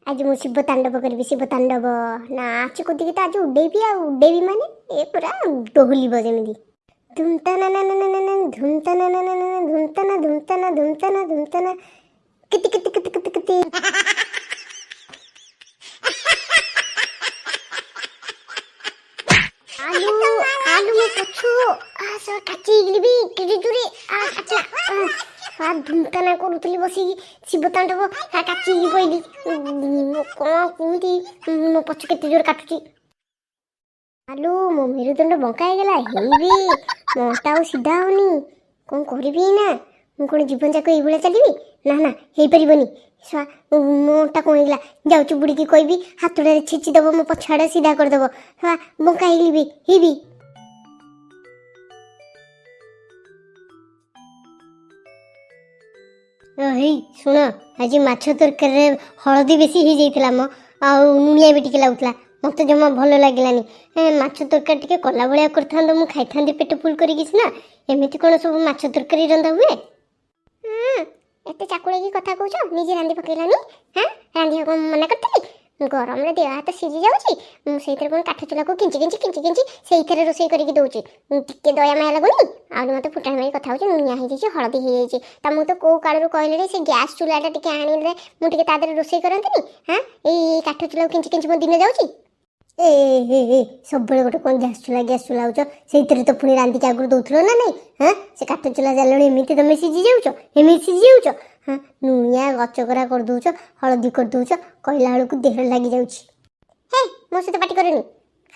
आज मु शिव तांडव करी शिव तांडव नाच कूदी तो आज उड़ेबी आ उड़ेबी माने ए पूरा डोहलिब जमी धुमतना धुमतना धुमतना धुमतना धुमतना धुमतना किति किति किति किति किति आलू आलू में पछु आ सो काची गिलबी किति जुरे आ काचा आ धुमतना करूतली बसी शिव तांडव आ काची पइली कोन कुंती मो पछु केते जोर काटुची आलू मो मेरुदंड बंका गला हेबी मोटा सीधा होनी कौन करी ना मुझे जीवन जाक ये चलिए ना ना हो पारबनी मोटा कौन गला जाऊँ बुड़ी की कहबी हाथुड़ा छेचिदब मो पछाड़ा सीधा करदेव बंका हेबी शुण आज माछ तरकारी हलदी बेसी हो जाता मो नुनिया भी टिके लगुला मत जमा भल लगे माछ तरकारी टिके कला भाया कर मु खाई पेट फुल करना एमती कौन सब माछ तरकारी रंधा हुए एत चाकुड़ी कथा कौच निजे रांधि पकईलानी हाँ रांधि मना करी गरम देह हाथ सीझी जाऊँगी से काठ चूल्हा को किंची किंची किंची किंची से रोषे करके दूसरी टिके दया माया लगुनि आउे मत फुटा मारी कथा हो नुनिया हो हलदी हो जाए तुमको तो कौ कालू कहले से गैस चूल्हाटा टे आने मुझे तादर रोषे करती हाँ ये काठ चूल्हा को किंची किंची मो दिन जाऊँगी ए सब गोटे कौन गैस चूल्हा हो से तो पुणी रांधिक आगुरी दौल ना नहीं हाँ से काठ चूल्हा जाल एमती तुम सीझी जाऊच एमती सीझी जाऊच हाँ नुनिया गचकरा कर दौच हलदी कर दौच कहला बेलू देह लगी जाऊँगी हे मो सहित पाटी करनी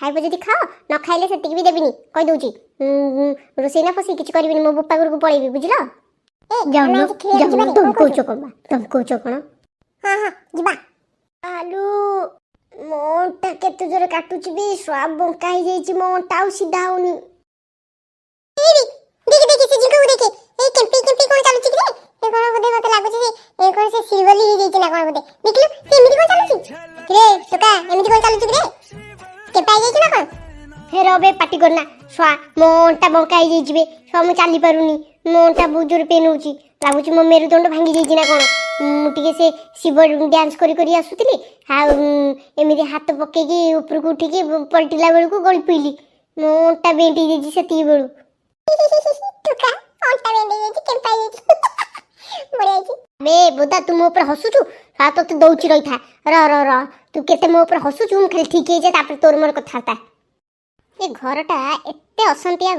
खाइब जदि खाओ न खाइले से भी देविनी कहीदे रोषे ना फसी किसी करी मो बोपा घर को पलैबी बुझल तुम कौच कौन हाँ हाँ जा आलू मोटा केते जोर काटुची बे स्वाब बंका ही जाईची मोटा आ सीधा होनी देख देख से जिंको देखे ए केम्पी कोन चालुची रे ए कोन बदे मते लागुची रे ए कोन से सिल्वली ही जाईची ना कोन बदे देखलु से एमिति कोन चालुची रे टोका एमिति कोन चालुची रे केपा जाईची ना कोन हे रबे पाटी करना स्वा मोटा बंका ही जाईची बे स्वा मु चाली पारुनी मोटा बुजुर पेन होची लागुची मो मेरुदंड भांगी जाईची ना कोन मुझे से शिव डांस करी आसुली एमती हाथ पकईकि ऊपर को उठिकी पलटिला बेलू को गली पईली मोटा बेंटी जाइए से बेलू बे बोदा तू मो ऊपर हसुचु तो दौची रही था र तू केते मो ऊपर हसुचु मु खाली ठीक है तापर तोर मोर कथा ये घरटा एते अशांतिया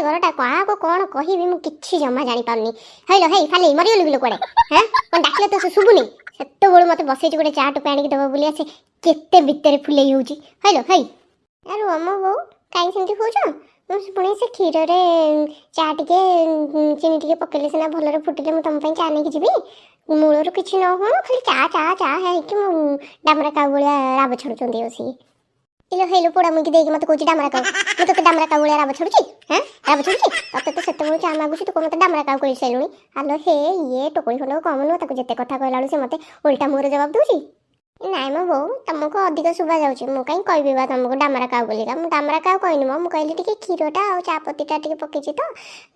घरटा क्या को कौन कहबी मु किछि जमा जानी पारनी हेलो हे खाली मरिगलु बिलो कोड़े हैं कोन डाकले तो सुबुनी सेते बेल मते बसैछि गोटे चा टोपे आनी दबा बोली आसे केते भितर फुलै होउची हेलो हे यार अम्मा बो काई सेंती होउछ मु पुणी से क्षीर रे चा टिके चीनी टिके पकेले सिना भलरे फुटिले मु तुम पई चा नै जिबी मूलर किछि न हो खाली चा चा चा है कि मु डामरा का बोलिया राब छडुचंदी ओसी इलो हेलो पोड़ा मुझे देख मत कोची डामरा काउ मु तो डामरा काउ बोलिया राब छडुची हैं राब छडुची तते तो सेते मु चा मागुची तो मते डामरा काउ कहि सैलुनी हालो हे ये टोकरी खंड कम न ताको जते कथा कहलालु से मते उल्टा मोर जवाब दूची नाइ म बो तुमको अधिक सुबा जाउची मु काई कहबी बा तुमको डामरा काउ बोलिका मु डामरा काउ कहनी मु कहली टिके क्षीरटा आ चापत्तीटा टिके पकेची तो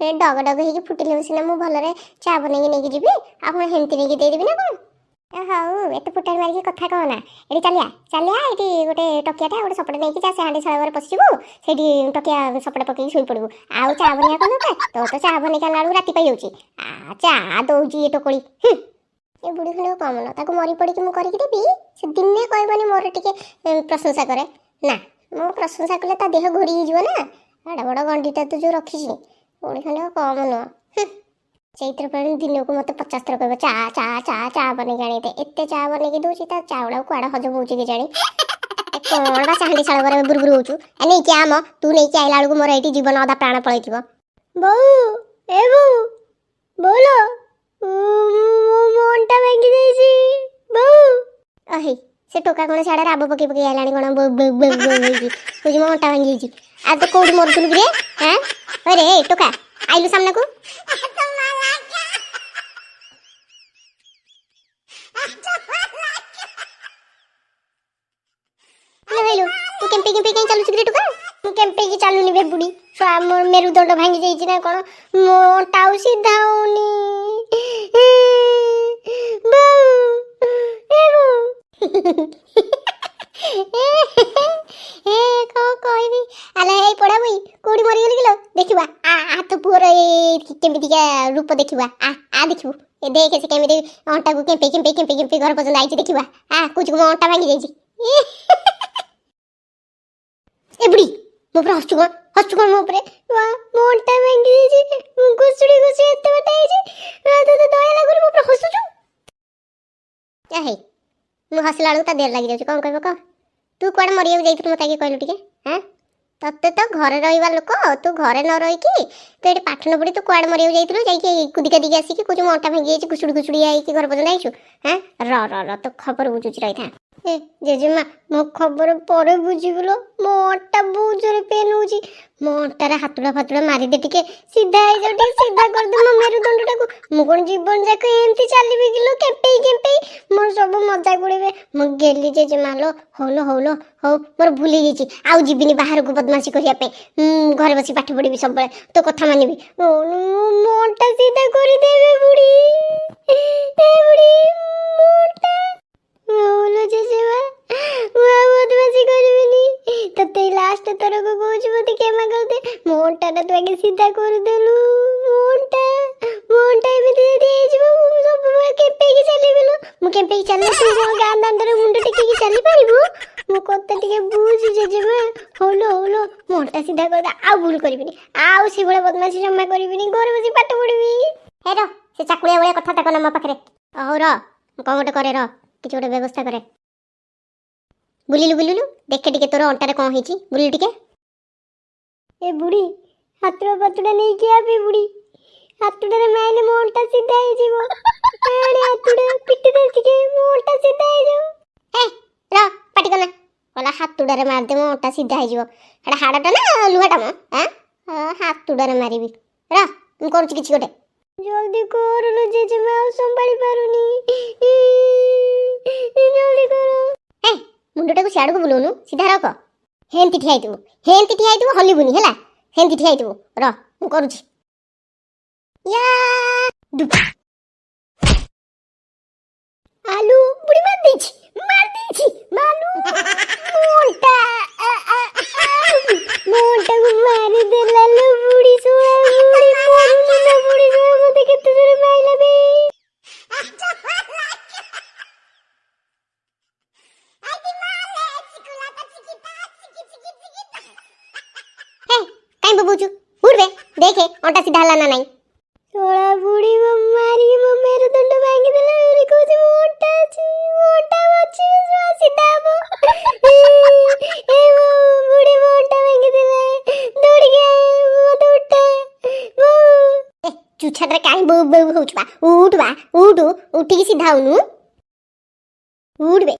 ए डग डग हेकी फुटिले सिना मु भलरे चा बनेगी नेकी जिबी आपण हेंती नेकी दे देबी ना कोन हाउ एत फुटाणी मारिकी कथा कहना ये चलिया ये गोटे टकियाटा गोटे सपटा नहीं चा से हांडी शाला पशिबू से टकिया सपटा पकई शुई पड़ू आउ चा बनिया कौन तो तो चा बन कला राति पाई जाऊँगी आ चा दौची ये टोकड़ी ये बुढ़ी खंड कम न ताको मरी पड़ी मु करके देबी से दिने कहबनी मोर टिके प्रशंसा करे ना मो प्रशंसा कले ता देह घोड़ी जीव ना बड़ा बड़ा गंडीटा तो जो रखी बुढ़ी खंड कम नुह से दिन को मत 50 थर कह चा चा चा चा बन जानी एत चा बन की दूसरी चाउड़ा कुआड़ा हजम हो जानी कौन बा हांडी शाल बुरबुर हो नहीं क्या आम तू नहीं कि आइला बेलू मोर ये जीवन अधा प्राण पलि बो ए बो बोलो मनटा भांगी बो अहि से टोका कौन साड़ा राब पकई पकई आइलानी कौन बुझी मो मनटा भांगी आ तो कौट मरुलु रे हाँ अरे टोका आइलु सामने को तू केम्पे कहीं चलु सिगरेट का तू केम्पे की चालुनी बे बुड़ी मेरुदंड भांगी जाइछि ना कोन मोटा सीधा होनी କଣ କହିବି ଆଲେ ଏଇ ପଢା ବଇ କୋଉଠି ମରିଗଲି କିଲୋ ଦେଖିବା ଆ ତ ପୁଅର କେମିତିକା ରୂପ ଦେଖିବା ଆ ଦେଖିବୁ ଏ ଦେଖେ ସେ କେମିତି ଅଣ୍ଟାକୁ କେମ୍ପେଇ କେମ୍ପେଇ କେମ୍ପେଇ କେମ୍ପେଇ ଘର ପର୍ଯ୍ୟନ୍ତ ଆଇଛି ଦେଖିବା କହୁଛୁ ମୋ ଅଣ୍ଟା ଭାଙ୍ଗି ଯାଇଛି ଏ ବୁଢୀ ମୋ ଉପରେ ହସୁଛୁ କଣ ମୋ ଉପରେ ମୋ ଅଣ୍ଟା ଭାଙ୍ଗି ଯାଇଛି ଘୁଷୁଡ଼ି ଘୁଷୁଡ଼ି ଏତେ ବାଟ ହେଇଛି ତୋତେ ଦୟା ଲାଗୁନି ମୋ ଉପରେ ହସୁଛୁ ହେଇ ମୁଁ ହସିଲା ବେଳକୁ ତା ଦେହ ଲାଗି ଯାଉଛି କଣ କହିବ କହ ତୁ କୁଆଡ଼େ ମରିବାକୁ ଯାଇଥିଲୁ ମୋତେ ଆଗେ କହିଲୁ ଟିକେ ତତେ ତ ଘରେ ରହିବା ଲୋକ ତୁ ଘରେ ନ ରହିକି ତୁ ଏଠି ପାଠ ନ ପଢ଼ି ତୁ କୁଆଡ଼େ ମରିବାକୁ ଯାଇଥିଲୁ ଯାଇକି କୁଦିକା ଦିକି ଆସିକି କହୁଛୁ ମୋ ଅଣ୍ଟା ଭାଙ୍ଗି ଯାଇଛି ଘୁଷୁଡ଼ି ଘୁଷୁଡ଼ି ହେଇକି ଘର ପର୍ଯ୍ୟନ୍ତ ଆଇଛୁ ର ତୋ ଖବର ବୁଝୁଛି ରହିଥା ଜେଜେମା ମୋ ଖବର ପରେ ବୁଝିବୁଲୋ ମୋ ଅଣ୍ଟା ବହୁତ ଜୋରେ ପେନ୍ ହେଉଛି ମୋ ଅଣ୍ଟାରେ ହାତୁଡ଼ା ଫାତୁଡ଼ା ମାରିଦେ ଟିକେ ସିଧା ହେଇଯାଉ ଟିକେ ସିଧା କରିଦେ ମୋ ମେରୁଦଣ୍ଡଟାକୁ ମୁଁ କ'ଣ ଜୀବନ ଯାକ ଏମିତି ଚାଲିବି କିଲୋ କେମ୍ପେଇ କେମ୍ପେଇ ମୋର ସବୁ ମଜା ଉଡ଼େଇବେ ମୁଁ ଗେଲି ଜେଜେମା ଲୋ ହଉ ମୋର ଭୁଲ ହେଇଯାଇଛି ଆଉ ଯିବିନି ବାହାରକୁ ବଦମାସି କରିବା ପାଇଁ ଘରେ ବସି ପାଠ ପଢ଼ିବି ସବୁବେଳେ ତୋ କଥା ମାନିବି ମୋ ଅଣ୍ଟା ସିଧା କରିଦେବେ ବୁଢ଼ୀ ବୁଢ଼ୀ ମୋ ଅଣ୍ଟା ହଉଲୋ ଜେଜେମା ମୁଁ ଆଉ ବଦମାସି କରିବିନି ତତେ ଲାଷ୍ଟ ଥରକୁ କହୁଛି ମୋତେ କ୍ଷମା କରିଦେ ମୋ ଅଣ୍ଟାଟା ତୁ ଆଗେ ସିଧା କରିଦେଲୁ ମୋ ଅଣ୍ଟା ଏମିତି ଯଦି ହେଇଯିବ ମୁଁ ସବୁବେଳେ କେମ୍ପେଇକି ଚାଲିବି ଲୋ ମୁଁ କେମ୍ପେଇକି ଚାଲିଲେ ତୁ କ'ଣ ଗାଁ ଦାଣ୍ଡରେ ମୁଣ୍ଡ ଟେକିକି ଚାଲିପାରିବୁ ମୋ କଥା ଟିକେ ବୁଝ ଜେଜେମା ହଉଲୋ ମୋ ଅଣ୍ଟା ସିଧା କରିଦେ ଆଉ ଭୁଲ କରିବିନି ଆଉ ସେଭଳିଆ ବଦମାସି ଜମା କରିବିନି ଘରେ ବସି ପାଠ ପଢ଼ିବି ର ସେ ଚାକୁଳିଆ ଭଳିଆ କଥା ତାକ ନା ମୋ ପାଖରେ ହଉ ର ମୁଁ କ'ଣ ଗୋଟେ କରେ ର କିଛି ଗୋଟେ ବ୍ୟବସ୍ଥା କରେ ବୁଲିଲୁ ଦେଖେ ଟିକେ ତୋର ଅଣ୍ଟାରେ କ'ଣ ହେଇଛି ବୁଲିଲୁ ଟିକେ ଏ ବୁଢ଼ୀ ହାତୁଡ଼ା ପାତୁଡ଼ା ନେଇକି ଆବେ ବୁଢ଼ୀ ହାତୁଡ଼ାରେ ମାଇଲେ ମୋ ଅଣ୍ଟା ସିଧା ହେଇଯିବ ହାତୁଡ଼ା ପିଟି ଦେ ଟିକେ ମୋ ଅଣ୍ଟା ସିଧା ହେଇଯିବ ର ପାଟି କଲା କହିଲା ହାତୁଡ଼ାରେ ମାରିଦେ ମୋ ଅଣ୍ଟା ସିଧା ହେଇଯିବ ଏଟା ହାଡ଼ଟା ନା ଲୁହାଟା ମ ହାତୁଡ଼ାରେ ମାରିବି ର ମୁଁ କରୁଛି କିଛି ଗୋଟେ ଜଲ୍ଦି କରଲୋ ଜେଜେମା ଆଉ ସମ୍ଭାଳି ପାରୁନି ଜଲ୍ଦି କର ମୁଣ୍ଡଟାକୁ ସିଆଡ଼କୁ ବୁଲଉନୁ ସିଧା ରଖ ହେନ୍ତି ଠିଆ ହେଇଥିବୁ ହଲିବୁନି ହେଲା ହେନ୍ତି ଠିଆ ହେଇଥିବୁ ର ମୁଁ କରୁଛି ଆଲୁ ବୁଢ଼ୀ ମାରିଦେଇଛି ମାଲୁ ମୋ ଅଣ୍ଟାକୁ ମାରିଦେଲା ଲୋ ବୁଢ଼ୀ ଶୁଆ ବୁଢ଼ୀ ମରୁନି ନା ବୁଢ଼ୀ ଶୁଆ ମୋତେ କେତେ ଜୋରେ ମାଇଲା ବେ କାଇଁ ବବୁଛୁ ଉଠ୍ ବେ ଦେଖେ ଅଣ୍ଟା ସିଧା ହେଲା ନା ନାଇଁ ଶଳା ବୁଢ଼ୀ ମାରିକି ମୋ ମେରୁଦଣ୍ଡ ଭାଙ୍ଗିଦେଲା କହୁଛି ମୋ ଅଣ୍ଟା ଅଛି ମୋ ଅଣ୍ଟା ଅଛି ସିଧା ହବ ବୁଢ଼ୀ ମୋ ଅଣ୍ଟା ଭାଙ୍ଗିଦେଲା ଦୌଡ଼ିକି ମୋତେ ଉଠା ଚୁଛାଟାରେ କାହିଁ ବୋଉ ହଉଛୁ ବା ଉଠିକି ସିଧା ହଉନୁ ଉଠ୍ ବେ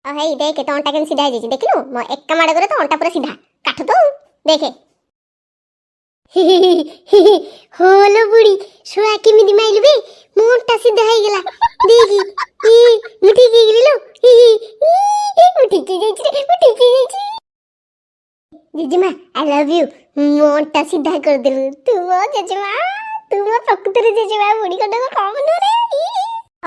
ହେଇ ଦେଖେ ତୋ ଅଣ୍ଟା କେମିତି ସିଧା ହେଇଯାଇଛି ଦେଖିଲୁ ମୋ ଏକା ମାଡ଼କରେ ତୋ ଅଣ୍ଟା ପୁରା ସିଧା କାଠ ତ ଦେଖେ ହଲୋ ବୁଢ଼ୀ ଶୁଆ କେମିତି ମାଇଲୁ ବେ ମୋ ଅଣ୍ଟା ସିଧା ହେଇଗଲା ଦେଖି ମୁଁ ଠିକ ହେଇଗଲି ଲୋ ମୁଁ ଠିକ ହେଇଯାଇଛି ଜେଜେମା ଆଇ ଲଭ୍ ୟୁ ମୋ ଅଣ୍ଟା ସିଧା କରିଦେଲୁ ତୁ ମୋ ଜେଜେମା ତୁ ମୋ ପ୍ରକୃତରେ ଜେଜେମା ବୁଢ଼ୀ କଟାକୁ କମ ନୁହଁ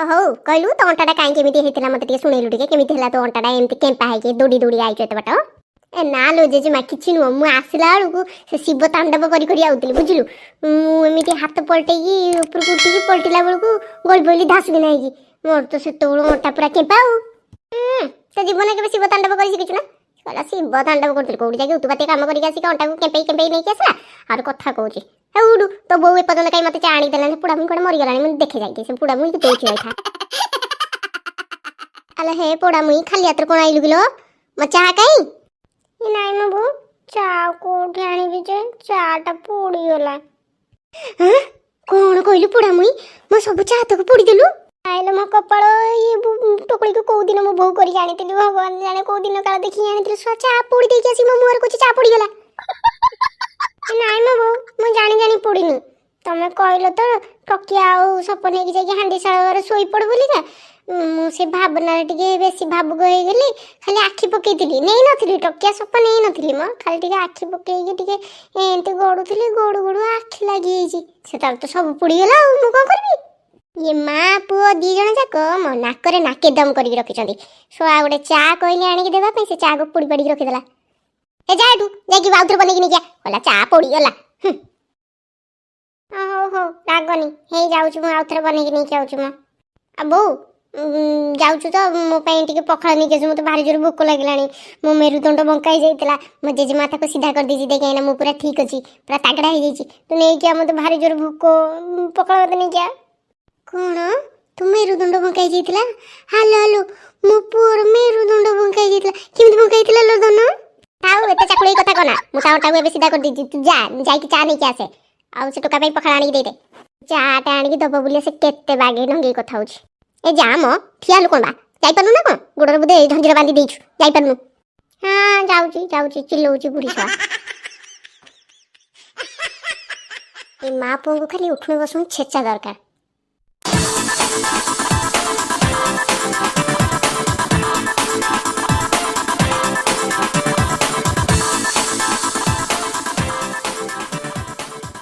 ହଉ କହିଲୁ ତୋ ଅଣ୍ଟାଟା କାଇଁ କେମିତି ହେଇଥିଲା ମୋତେ ଟିକେ ଶୁଣେଇଲୁ ଟିକେ କେମିତି ହେଲା ତୋ ଅଣ୍ଟାଟା ଏମିତି କେମ୍ପା ହେଇକି ଦୌଡ଼ି ଆଇଛୁ ଏତେ ବାଟ ନା ଲୋ ଜେଜେମା କିଛି ନୁହଁ ମୁଁ ଆସିଲା ବେଳକୁ ସେ ଶିବ ତାଣ୍ଡବ କରି ଆଉଥିଲି ବୁଝିଲୁ ମୁଁ ଏମିତି ହାତ ପଲଟେଇକି ଉପରକୁ ଉଠିକି ପଲଟିଲା ବେଳକୁ ଗଳି ପଇଲି ଧାସୁକି ନାଇକି ମୋର ତ ସେତେବେଳୁ ଅଣ୍ଟା ପୁରା କେମ୍ପା ଆଉ ତ ଜୀବନ କେବେ ଶିବ ତାଣ୍ଡବ କରି ଶିଖିଛୁ ନା କହିଲା ଶିବ ତାଣ୍ଡବ କରୁଥିଲି କୋଉଠି ଯାଇକି ଉତୁପାତିଆ କାମ କରିକି ଆସିକି ଅଣ୍ଟାକୁ କେମ୍ପେଇ ନେଇକି ଆସିଲା ଆହୁରି କଥା କହୁଛି ଉଠୁ ତୋ ବୋଉ ଏପର୍ଯ୍ୟନ୍ତ କାଇଁ ମୋତେ ଚା ଆଣିକି ଦେଲାନି ପୁଡ଼ା ମୁଇଁ କୁଆଡ଼େ ମରିଗଲାଣି ମୁଁ ଦେଖେ ଯାଇକି ସେ ପୁଡ଼ା ମୁଇଁ ଦଉଛି ରହିଥା ଆଲେ ହେ ପୋଡ଼ା ମୁଇଁ ଖାଲି ହାତରେ କ'ଣ ଆଇଲୁ କିଲୋ ମୋ ଚାହା କାଇଁ ନାଇଁ ମୋ ବୋଉ ଚା କୋଉଠି ଆଣିବି ଯେ ଚାଟା ପୋଡ଼ିଗଲା କ'ଣ କହିଲୁ ପୋଡ଼ା ମୁଇଁ ମୋ ସବୁ ଚା ତକ ପୋଡ଼ିଦେଲୁ ଆଇଲେ ମୋ କପାଳ ଇଏ ଟୋକଳିକୁ କୋଉ ଦିନ ମୋ ବୋଉ କରିକି ଆଣିଥିଲି ଭଗବାନ ଜାଣେ କୋଉ ଦିନ କାଳ ଦେଖିକି ଆଣିଥିଲି ଚା ପୋଡ଼ି ଦେଇକି ଆସି ମୋ ମୁହଁରେ କହୁଛି ଚା ପୋଡ଼ିଗଲା ନାଇଁ ମୋ ବୋଉ ମୁଁ ଜାଣି ପୋଡ଼ିନି ତମେ କହିଲ ତ ଟକିଆ ଆଉ ସପ ନେଇକି ଯାଇକି ହାଣ୍ଡିଶାଳରେ ଶୋଇପଡ଼ ବୋଲିକା ମୁଁ ସେ ଭାବନାରେ ଟିକେ ବେଶୀ ଭାବୁକ ହେଇଗଲି ଖାଲି ଆଖି ପକେଇଥିଲି ନେଇନଥିଲି ଟକିଆ ସପ ନେଇନଥିଲି ମ ଖାଲି ଟିକେ ଆଖି ପକେଇକି ଟିକେ ଏମିତି ଗଡ଼ୁଥିଲି ଗଡ଼ୁ ଆଖି ଲାଗିଯାଇଛି ସେତେବେଳେ ତ ସବୁ ପୋଡ଼ିଗଲା ଆଉ ମୁଁ କ'ଣ କରିବି ये माँ पुओ दी जण जाक मो नाकरे नाके दम करके रखिछंती सो आ गोटे चा कहले आनिक देबा पे से चा को पुड़ी पड़ी रखिदेला ए जा एठू जाकी बाउथर बनेकी निकिया कहला चा पड़ी गला हो हो रागनी हे जाउछु मु आउथर बनेकी निकि आउछु मो आ बो जाउछु तो मो ପାଇଁ ଟିକେ ପଖାଳ ନେଇକି ଆସିବୁ ମତେ ଭାରି ଜୋର ଭୋକ ଲାଗିଲାଣି ମୋ ମେରୁଦଣ୍ଡ ବଙ୍କା ହେଇ ଯାଇଥିଲା ମୋ ଜେଜେମା ତାକୁ ସିଧା କରିଦେଇଛି ଦେଖ ଏଇନା ମୁଁ ପୁରା ଠିକ ଅଛି ପୁରା ତାଗଡ଼ା ହେଇଯାଇଛି ତୁ ନେଇକି ଆ ମତେ ଭାରି ଜୋର ଭୋକ ପଖାଳ ଭାତ ନେଇକି ଆ କଣ ତୁ ମେରୁଦଣ୍ଡ ବଙ୍କା ହେଇ ଯାଇଥିଲା ହାଲୋ ହାଲୋ ମୋ ପୁଅର ମେରୁଦଣ୍ଡ ବଙ୍କା ହେଇ ଯାଇଥିଲା କେମିତି ବଙ୍କା ହେଇଥିଲା ଲୋ ଧନ ଥାଉ ଏତେ ଚାକୁଳି କଥା କନା ମୁଁ ତାକୁ ଏବେ ସିଧା କରିଦେଇଛି ତୁ ଯା ଯାଇକି ଚା ନେଇକି ଆସେ ଆଉ ସେ ଟୋକା ପାଇଁ ପଖାଳ ଆଣିକି ଦେଇଦେ ଚାଟା ଆଣିକି ଦବ ବୋଲି ସେ କେତେ ବାଗେଇ ନଙ୍ଗେଇ କଥା ହଉଛି ए जा मो ठिया लु कोन बा जाई परनु ना कोन गोडर बुदे झंझिर बांधी देछु जाई परनु हां जाउची जाउची चिल्लौची बुढ़ी छा ए मां पुओ को खाली उठने बसुन छेचा दरकार